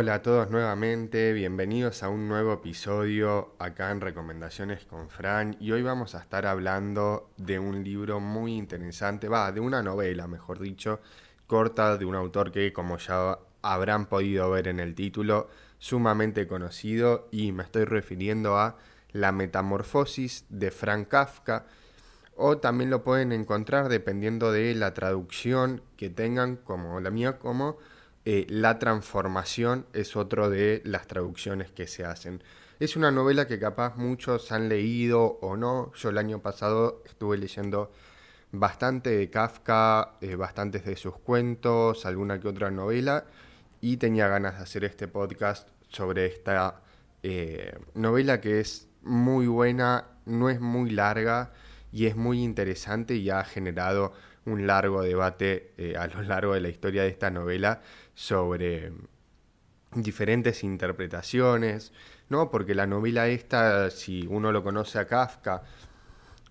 Hola a todos nuevamente, bienvenidos a un nuevo episodio acá en Recomendaciones con Fran y hoy vamos a estar hablando de un libro muy interesante, de una novela, mejor dicho, corta de un autor que, como ya habrán podido ver en el título, sumamente conocido, y me estoy refiriendo a La Metamorfosis de Franz Kafka, o también lo pueden encontrar dependiendo de la traducción que tengan, como la mía, como La Transformación es otro de las traducciones que se hacen. Es una novela que capaz muchos han leído o no. Yo el año pasado estuve leyendo bastante de Kafka, bastantes de sus cuentos, alguna que otra novela, y tenía ganas de hacer este podcast sobre esta novela que es muy buena, no es muy larga y es muy interesante, y ha generado un largo debate a lo largo de la historia de esta novela sobre diferentes interpretaciones, ¿no? Porque la novela esta, si uno lo conoce a Kafka,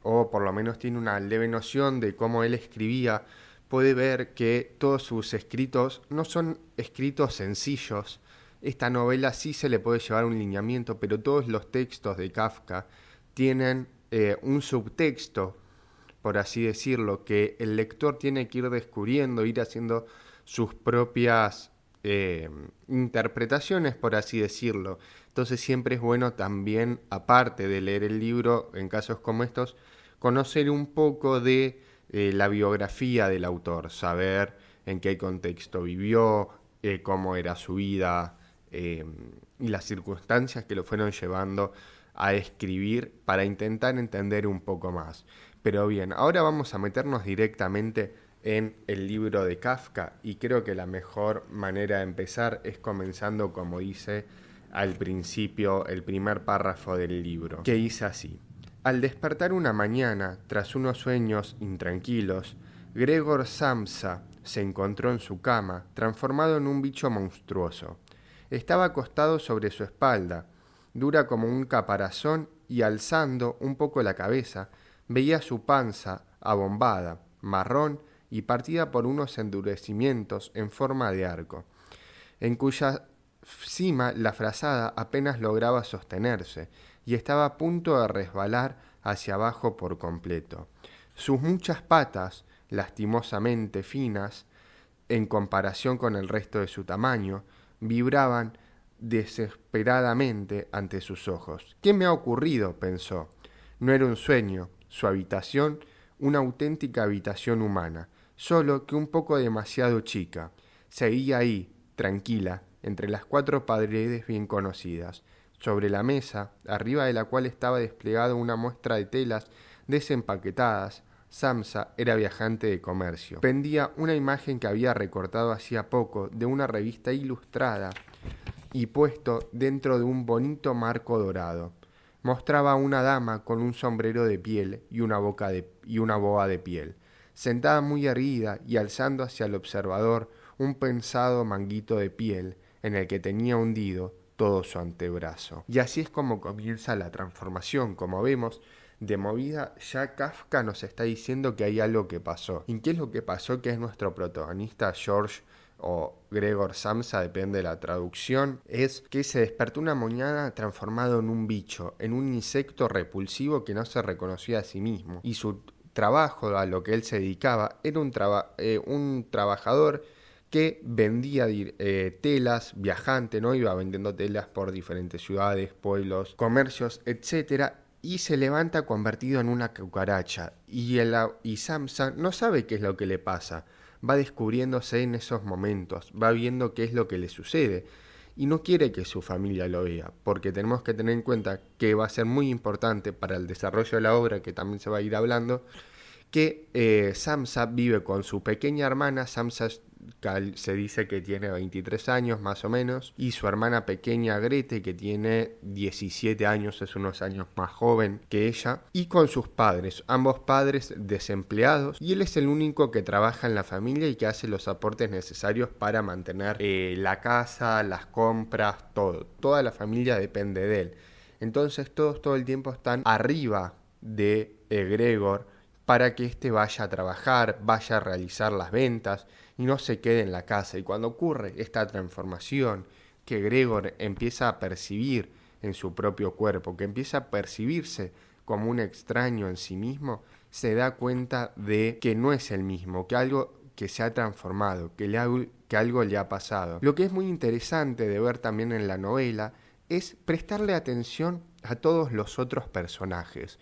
o por lo menos tiene una leve noción de cómo él escribía, puede ver que todos sus escritos no son escritos sencillos. Esta novela sí se le puede llevar un lineamiento, pero todos los textos de Kafka tienen un subtexto, por así decirlo, que el lector tiene que ir descubriendo, ir haciendo sus propias interpretaciones, por así decirlo. Entonces siempre es bueno también, aparte de leer el libro, en casos como estos, conocer un poco de la biografía del autor, saber en qué contexto vivió, cómo era su vida, y las circunstancias que lo fueron llevando a escribir para intentar entender un poco más. Pero bien, ahora vamos a meternos directamente en el libro de Kafka, y creo que la mejor manera de empezar es comenzando como dice al principio el primer párrafo del libro, que dice así: Al despertar una mañana, tras unos sueños intranquilos, Gregor Samsa se encontró en su cama, transformado en un bicho monstruoso. Estaba acostado sobre su espalda, dura como un caparazón, y alzando un poco la cabeza, veía su panza abombada, marrón y partida por unos endurecimientos en forma de arco, en cuya cima la frazada apenas lograba sostenerse y estaba a punto de resbalar hacia abajo por completo. Sus muchas patas, lastimosamente finas, en comparación con el resto de su tamaño, vibraban desesperadamente ante sus ojos. ¿Qué me ha ocurrido?, pensó. No era un sueño, su habitación, una auténtica habitación humana, solo que un poco demasiado chica. Seguía ahí, tranquila, entre las cuatro paredes bien conocidas. Sobre la mesa, arriba de la cual estaba desplegada una muestra de telas desempaquetadas, Samsa era viajante de comercio. Pendía una imagen que había recortado hacía poco de una revista ilustrada y puesto dentro de un bonito marco dorado. Mostraba a una dama con un sombrero de piel y una boa de piel, sentada muy erguida y alzando hacia el observador un pensado manguito de piel en el que tenía hundido todo su antebrazo. Y así es como comienza la transformación. Como vemos, de movida ya Kafka nos está diciendo que hay algo que pasó. ¿Y qué es lo que pasó? Que es nuestro protagonista, George o Gregor Samsa, depende de la traducción, es que se despertó una mañana transformado en un bicho, en un insecto repulsivo que no se reconocía a sí mismo. Y su trabajo, a lo que él se dedicaba, era un trabajador que vendía telas, viajante, ¿no? Iba vendiendo telas por diferentes ciudades, pueblos, comercios, etcétera, y se levanta convertido en una cucaracha. Y Samsa no sabe qué es lo que le pasa. Va descubriéndose en esos momentos, va viendo qué es lo que le sucede. Y no quiere que su familia lo vea, porque tenemos que tener en cuenta que va a ser muy importante para el desarrollo de la obra, que también se va a ir hablando, que Samsa vive con su pequeña hermana. Samsa se dice que tiene 23 años más o menos, y su hermana pequeña Grete, que tiene 17 años, es unos años más joven que ella, y con sus padres, ambos padres desempleados, y él es el único que trabaja en la familia y que hace los aportes necesarios para mantener la casa, las compras, todo. Toda la familia depende de él. Entonces todos todo el tiempo están arriba de Gregor para que éste vaya a trabajar, vaya a realizar las ventas y no se quede en la casa. Y cuando ocurre esta transformación, que Gregor empieza a percibir en su propio cuerpo, que empieza a percibirse como un extraño en sí mismo, se da cuenta de que no es el mismo, que algo que se ha transformado, que algo le ha pasado. Lo que es muy interesante de ver también en la novela es prestarle atención a todos los otros personajes,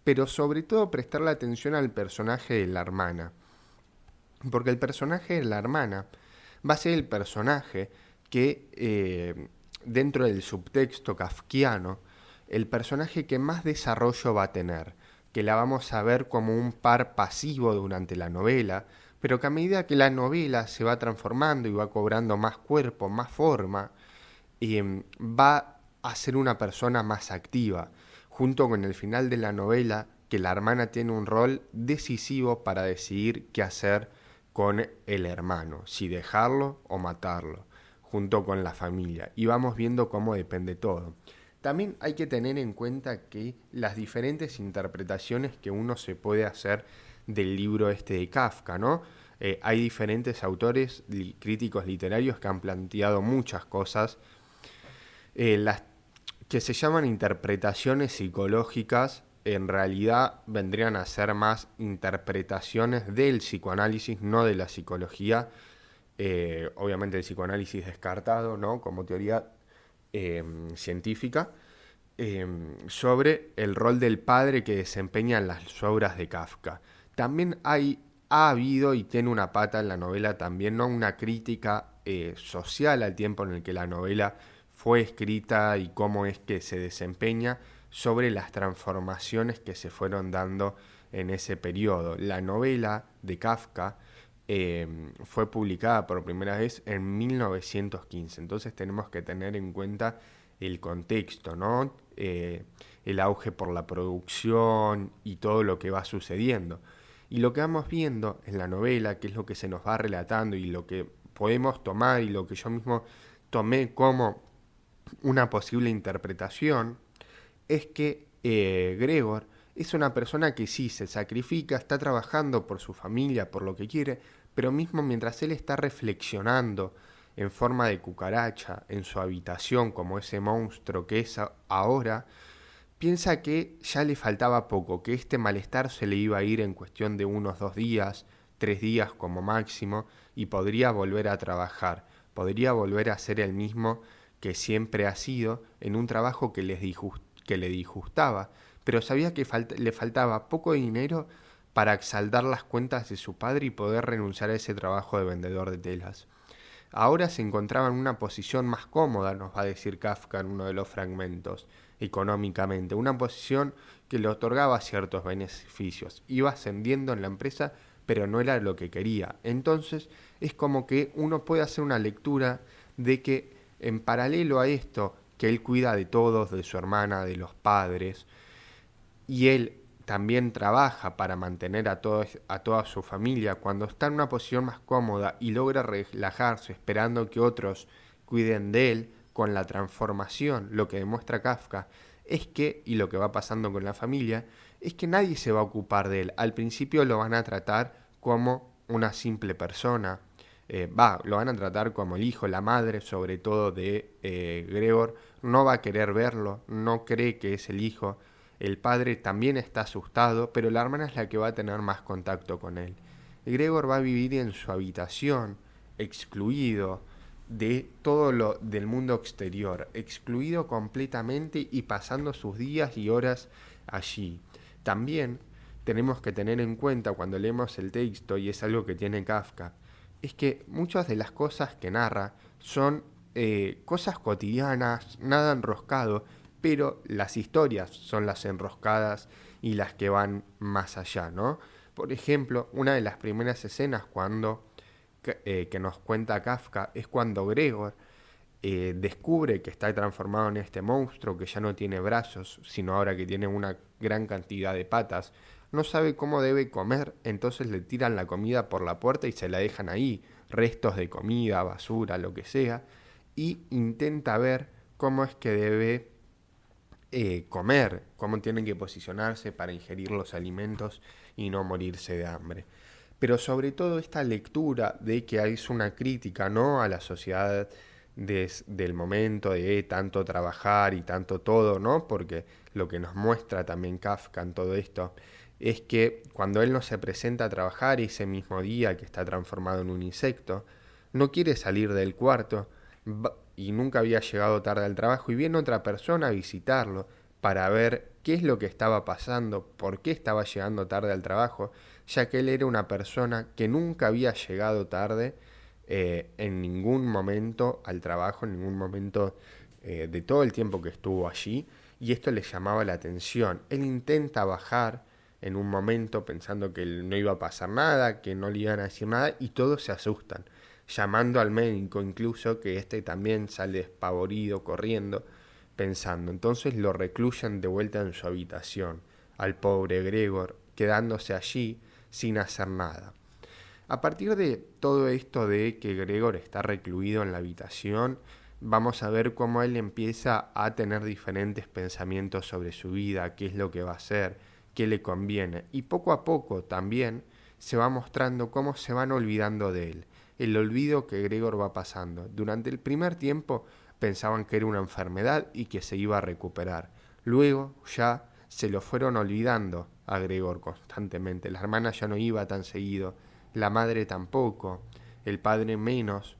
pero sobre todo prestarle atención al personaje de la hermana, porque el personaje de la hermana va a ser el personaje que, dentro del subtexto kafkiano, el personaje que más desarrollo va a tener, que la vamos a ver como un par pasivo durante la novela, pero que a medida que la novela se va transformando y va cobrando más cuerpo, más forma, va a ser una persona más activa, junto con el final de la novela, que la hermana tiene un rol decisivo para decidir qué hacer con el hermano, si dejarlo o matarlo, junto con la familia. Y vamos viendo cómo depende todo. También hay que tener en cuenta que las diferentes interpretaciones que uno se puede hacer del libro este de Kafka, ¿no? Hay diferentes autores, críticos literarios que han planteado muchas cosas, las que se llaman interpretaciones psicológicas, en realidad vendrían a ser más interpretaciones del psicoanálisis, no de la psicología. Obviamente el psicoanálisis descartado, ¿no? Como teoría científica, sobre el rol del padre que desempeña en las obras de Kafka. También ha habido y tiene una pata en la novela también, ¿no? Una crítica social al tiempo en el que la novela fue escrita y cómo es que se desempeña, sobre las transformaciones que se fueron dando en ese periodo. La novela de Kafka fue publicada por primera vez en 1915, entonces tenemos que tener en cuenta el contexto, ¿no? El auge por la producción y todo lo que va sucediendo. Y lo que vamos viendo en la novela, que es lo que se nos va relatando y lo que podemos tomar y lo que yo mismo tomé como una posible interpretación, es que Gregor es una persona que sí se sacrifica, está trabajando por su familia, por lo que quiere, pero mismo mientras él está reflexionando en forma de cucaracha en su habitación como ese monstruo que es ahora, piensa que ya le faltaba poco, que este malestar se le iba a ir en cuestión de unos 2 días, 3 días como máximo, y podría volver a trabajar, podría volver a ser el mismo que siempre ha sido en un trabajo que le disgustaba, pero sabía que le faltaba poco dinero para saldar las cuentas de su padre y poder renunciar a ese trabajo de vendedor de telas. Ahora se encontraba en una posición más cómoda, nos va a decir Kafka en uno de los fragmentos, económicamente, una posición que le otorgaba ciertos beneficios. Iba ascendiendo en la empresa, pero no era lo que quería. Entonces es como que uno puede hacer una lectura de que en paralelo a esto, que él cuida de todos, de su hermana, de los padres, y él también trabaja para mantener a toda su familia, cuando está en una posición más cómoda y logra relajarse esperando que otros cuiden de él, con la transformación, lo que demuestra Kafka es que, y lo que va pasando con la familia, es que nadie se va a ocupar de él. Al principio lo van a tratar como una simple persona, lo van a tratar como el hijo, la madre sobre todo de Gregor, no va a querer verlo, no cree que es el hijo. El padre también está asustado, pero la hermana es la que va a tener más contacto con él. Gregor va a vivir en su habitación, excluido de todo lo del mundo exterior, excluido completamente y pasando sus días y horas allí. También tenemos que tener en cuenta cuando leemos el texto, y es algo que tiene Kafka, es que muchas de las cosas que narra son cosas cotidianas, nada enroscado, pero las historias son las enroscadas y las que van más allá, ¿no? Por ejemplo, una de las primeras escenas que nos cuenta Kafka es cuando Gregor descubre que está transformado en este monstruo, que ya no tiene brazos, sino ahora que tiene una gran cantidad de patas. No sabe cómo debe comer, entonces le tiran la comida por la puerta y se la dejan ahí, restos de comida, basura, lo que sea, y intenta ver cómo es que debe comer, cómo tienen que posicionarse para ingerir los alimentos y no morirse de hambre. Pero sobre todo esta lectura de que es una crítica, ¿no?, a la sociedad del momento de tanto trabajar y tanto todo, ¿no? Porque lo que nos muestra también Kafka en todo esto es que cuando él no se presenta a trabajar ese mismo día que está transformado en un insecto, no quiere salir del cuarto y nunca había llegado tarde al trabajo y viene otra persona a visitarlo para ver qué es lo que estaba pasando, por qué estaba llegando tarde al trabajo, ya que él era una persona que nunca había llegado tarde en ningún momento al trabajo, en ningún momento de todo el tiempo que estuvo allí, y esto le llamaba la atención. Él intenta bajar en un momento pensando que no iba a pasar nada, que no le iban a decir nada, y todos se asustan, llamando al médico incluso, que este también sale despavorido, corriendo, pensando. Entonces lo recluyen de vuelta en su habitación, al pobre Gregor, quedándose allí sin hacer nada. A partir de todo esto de que Gregor está recluido en la habitación, vamos a ver cómo él empieza a tener diferentes pensamientos sobre su vida, qué es lo que va a hacer, qué le conviene. Y poco a poco también se va mostrando cómo se van olvidando de él, el olvido que Gregor va pasando. Durante el primer tiempo pensaban que era una enfermedad y que se iba a recuperar. Luego ya se lo fueron olvidando a Gregor constantemente. La hermana ya no iba tan seguido, la madre tampoco, el padre menos.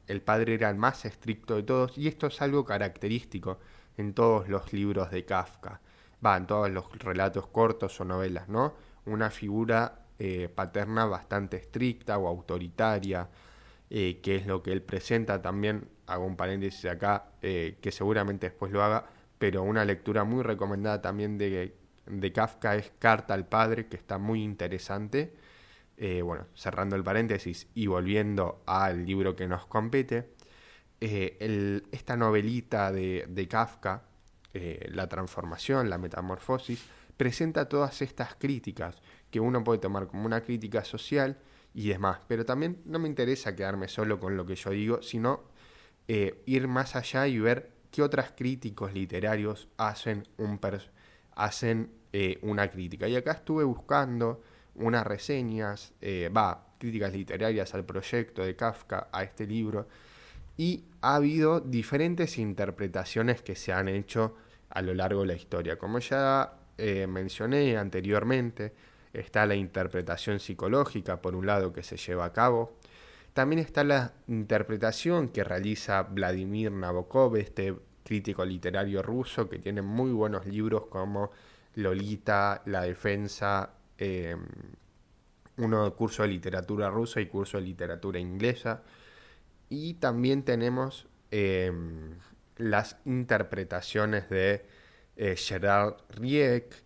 El padre era el más estricto de todos, y esto es algo característico en todos los libros de Kafka, en todos los relatos cortos o novelas, ¿no? Una figura paterna bastante estricta o autoritaria, que es lo que él presenta también. Hago un paréntesis acá, que seguramente después lo haga, pero una lectura muy recomendada también de Kafka es Carta al Padre, que está muy interesante. Bueno, cerrando el paréntesis y volviendo al libro que nos compete, esta novelita de Kafka, La transformación, la metamorfosis, presenta todas estas críticas que uno puede tomar como una crítica social y demás, pero también no me interesa quedarme solo con lo que yo digo, sino ir más allá y ver qué otros críticos literarios hacen una crítica. Y acá estuve buscando unas reseñas, críticas literarias al proyecto de Kafka, a este libro, y ha habido diferentes interpretaciones que se han hecho a lo largo de la historia. Como ya mencioné anteriormente, está la interpretación psicológica, por un lado, que se lleva a cabo. También está la interpretación que realiza Vladimir Nabokov, este crítico literario ruso, que tiene muy buenos libros como Lolita, La Defensa, uno de curso de literatura rusa y curso de literatura inglesa. Y también tenemos las interpretaciones de Gerard Rieck,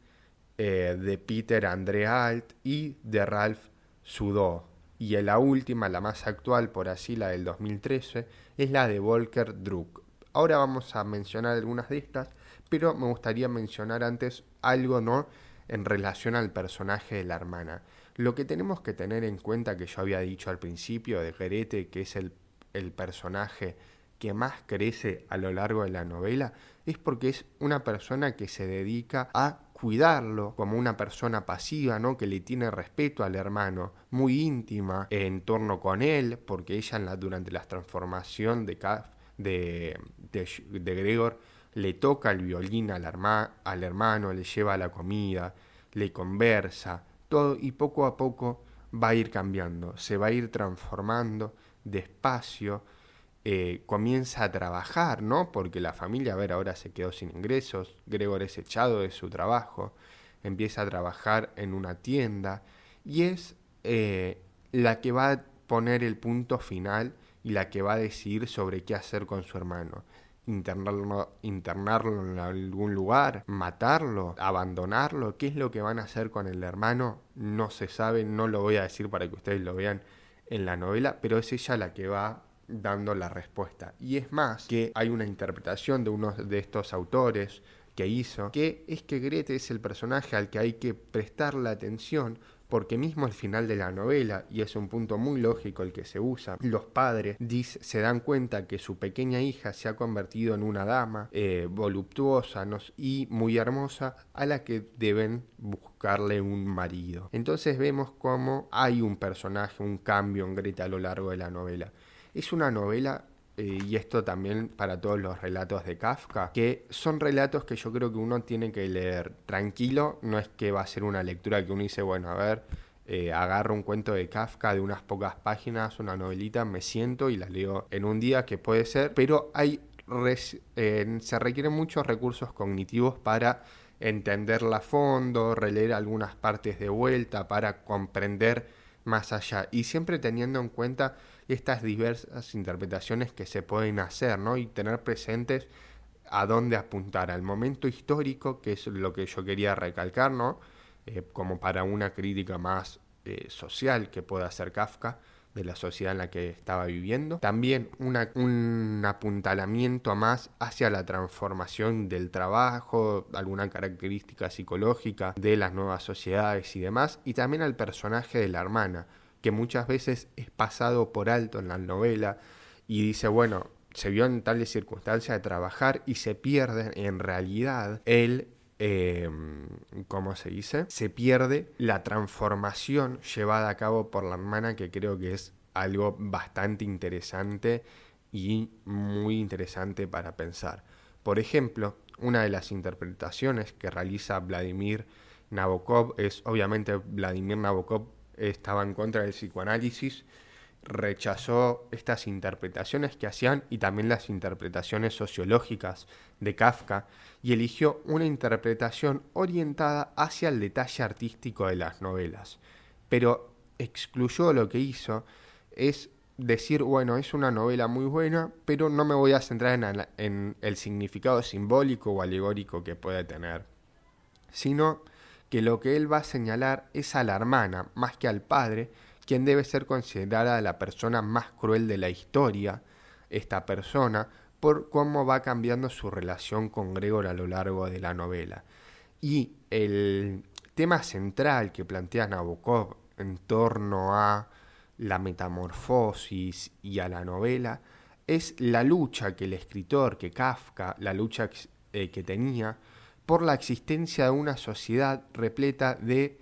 de Peter Andre Alt y de Ralph Sudó. Y la última, la más actual, por así, la del 2013, es la de Volker Druck. Ahora vamos a mencionar algunas de estas, pero me gustaría mencionar antes algo, ¿no?, en relación al personaje de la hermana. Lo que tenemos que tener en cuenta, que yo había dicho al principio, de Grete, que es el personaje que más crece a lo largo de la novela, es porque es una persona que se dedica a cuidarlo como una persona pasiva, ¿no?, que le tiene respeto al hermano, muy íntima en torno con él, porque ella durante la transformación de Gregor le toca el violín al hermano, le lleva la comida, le conversa, todo, y poco a poco va a ir cambiando, se va a ir transformando despacio. Comienza a trabajar, ¿no? Porque la familia, ahora se quedó sin ingresos, Gregor es echado de su trabajo, empieza a trabajar en una tienda y es la que va a poner el punto final y la que va a decidir sobre qué hacer con su hermano. Internarlo en algún lugar, matarlo, abandonarlo, qué es lo que van a hacer con el hermano, no se sabe, no lo voy a decir para que ustedes lo vean en la novela, pero es ella la que va dando la respuesta. Y es más, que hay una interpretación de uno de estos autores que hizo, que es que Grete es el personaje al que hay que prestarle atención, porque mismo al final de la novela, y es un punto muy lógico el que se usa, los padres se dan cuenta que su pequeña hija se ha convertido en una dama voluptuosa y muy hermosa, a la que deben buscarle un marido. Entonces vemos cómo hay un personaje, un cambio en Grete a lo largo de la novela. Es una novela y esto también para todos los relatos de Kafka, que son relatos que yo creo que uno tiene que leer tranquilo, no es que va a ser una lectura que uno dice, bueno, a ver, agarro un cuento de Kafka de unas pocas páginas, una novelita, me siento y la leo en un día, que puede ser, pero se requieren muchos recursos cognitivos para entenderla a fondo, releer algunas partes de vuelta, para comprender más allá, y siempre teniendo en cuenta estas diversas interpretaciones que se pueden hacer, ¿no? Y tener presentes a dónde apuntar, al momento histórico, que es lo que yo quería recalcar, ¿no? Como para una crítica más social que pueda hacer Kafka de la sociedad en la que estaba viviendo. También un apuntalamiento más hacia la transformación del trabajo, alguna característica psicológica de las nuevas sociedades y demás, y también al personaje de la hermana, que muchas veces es pasado por alto en la novela y dice, bueno, se vio en tales circunstancias de trabajar y se pierde en realidad ¿cómo se dice? Se pierde la transformación llevada a cabo por la hermana, que creo que es algo bastante interesante y muy interesante para pensar. Por ejemplo, una de las interpretaciones que realiza Vladimir Nabokov es, obviamente, Vladimir Nabokov estaba en contra del psicoanálisis, rechazó estas interpretaciones que hacían y también las interpretaciones sociológicas de Kafka, y eligió una interpretación orientada hacia el detalle artístico de las novelas. Pero excluyó, lo que hizo es decir, bueno, es una novela muy buena, pero no me voy a centrar en el significado simbólico o alegórico que puede tener, sino que lo que él va a señalar es a la hermana, más que al padre, quien debe ser considerada la persona más cruel de la historia, esta persona, por cómo va cambiando su relación con Gregor a lo largo de la novela. Y el tema central que plantea Nabokov en torno a la metamorfosis y a la novela es la lucha que el escritor, que Kafka, la lucha que tenía por la existencia de una sociedad repleta de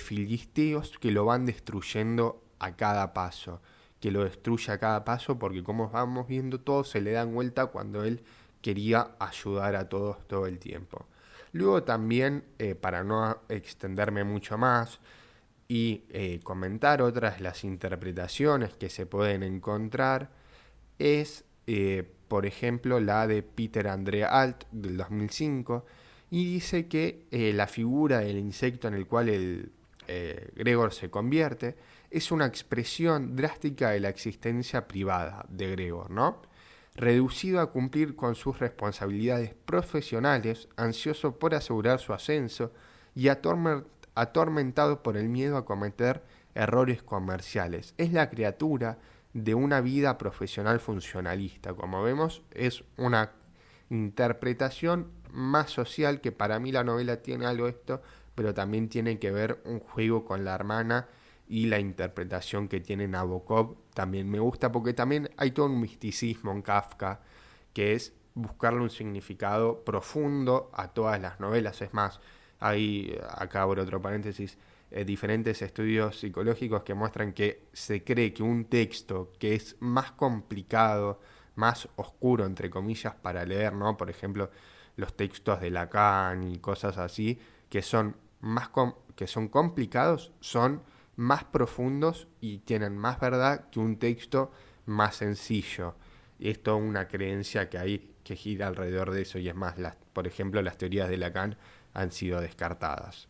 filisteos que lo van destruyendo a cada paso, que lo destruye a cada paso, porque como vamos viendo, todos se le dan vuelta cuando él quería ayudar a todos todo el tiempo. Luego también, para no extenderme mucho más y comentar otras de las interpretaciones que se pueden encontrar, es, por ejemplo, la de Peter André Alt del 2005, y dice que la figura del insecto en el cual Gregor se convierte es una expresión drástica de la existencia privada de Gregor, ¿no? Reducido a cumplir con sus responsabilidades profesionales, ansioso por asegurar su ascenso y atormentado por el miedo a cometer errores comerciales. Es la criatura de una vida profesional funcionalista. Como vemos, es una interpretación más social, que para mí la novela tiene algo de esto, pero también tiene que ver un juego con la hermana, y la interpretación que tiene Nabokov también me gusta, porque también hay todo un misticismo en Kafka, que es buscarle un significado profundo a todas las novelas. Es más, hay, acá por otro paréntesis, diferentes estudios psicológicos que muestran que se cree que un texto que es más complicado, más oscuro, entre comillas, para leer, ¿no? Por ejemplo, los textos de Lacan y cosas así, que son que son complicados, son más profundos y tienen más verdad que un texto más sencillo. Y es toda una creencia que hay que gira alrededor de eso, y es más, por ejemplo, las teorías de Lacan han sido descartadas.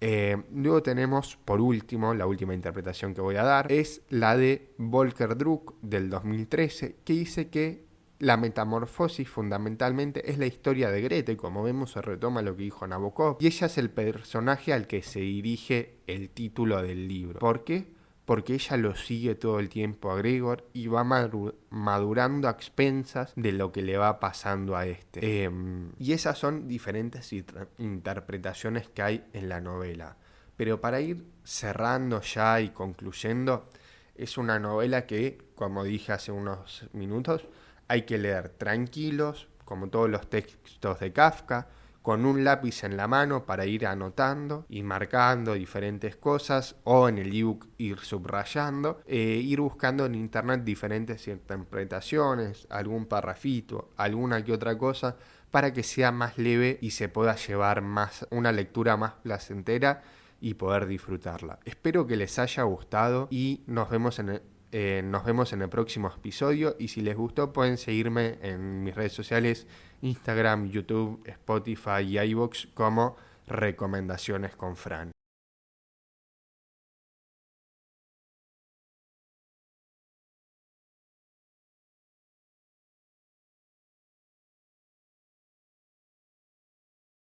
Luego tenemos, por último, la última interpretación que voy a dar, es la de Volker Druck del 2013, que dice que la metamorfosis fundamentalmente es la historia de Grete. Como vemos, se retoma lo que dijo Nabokov, y ella es el personaje al que se dirige el título del libro. ¿Por qué? Porque ella lo sigue todo el tiempo a Gregor y va madurando a expensas de lo que le va pasando a este. Y esas son diferentes interpretaciones que hay en la novela. Pero para ir cerrando ya y concluyendo, es una novela que, como dije hace unos minutos, hay que leer tranquilos, como todos los textos de Kafka, con un lápiz en la mano para ir anotando y marcando diferentes cosas, o en el ebook ir subrayando, ir buscando en internet diferentes interpretaciones, algún parrafito, alguna que otra cosa, para que sea más leve y se pueda llevar más una lectura más placentera y poder disfrutarla. Espero que les haya gustado y nos vemos en el próximo episodio, y si les gustó pueden seguirme en mis redes sociales, Instagram, YouTube, Spotify y iVoox como Recomendaciones con Fran.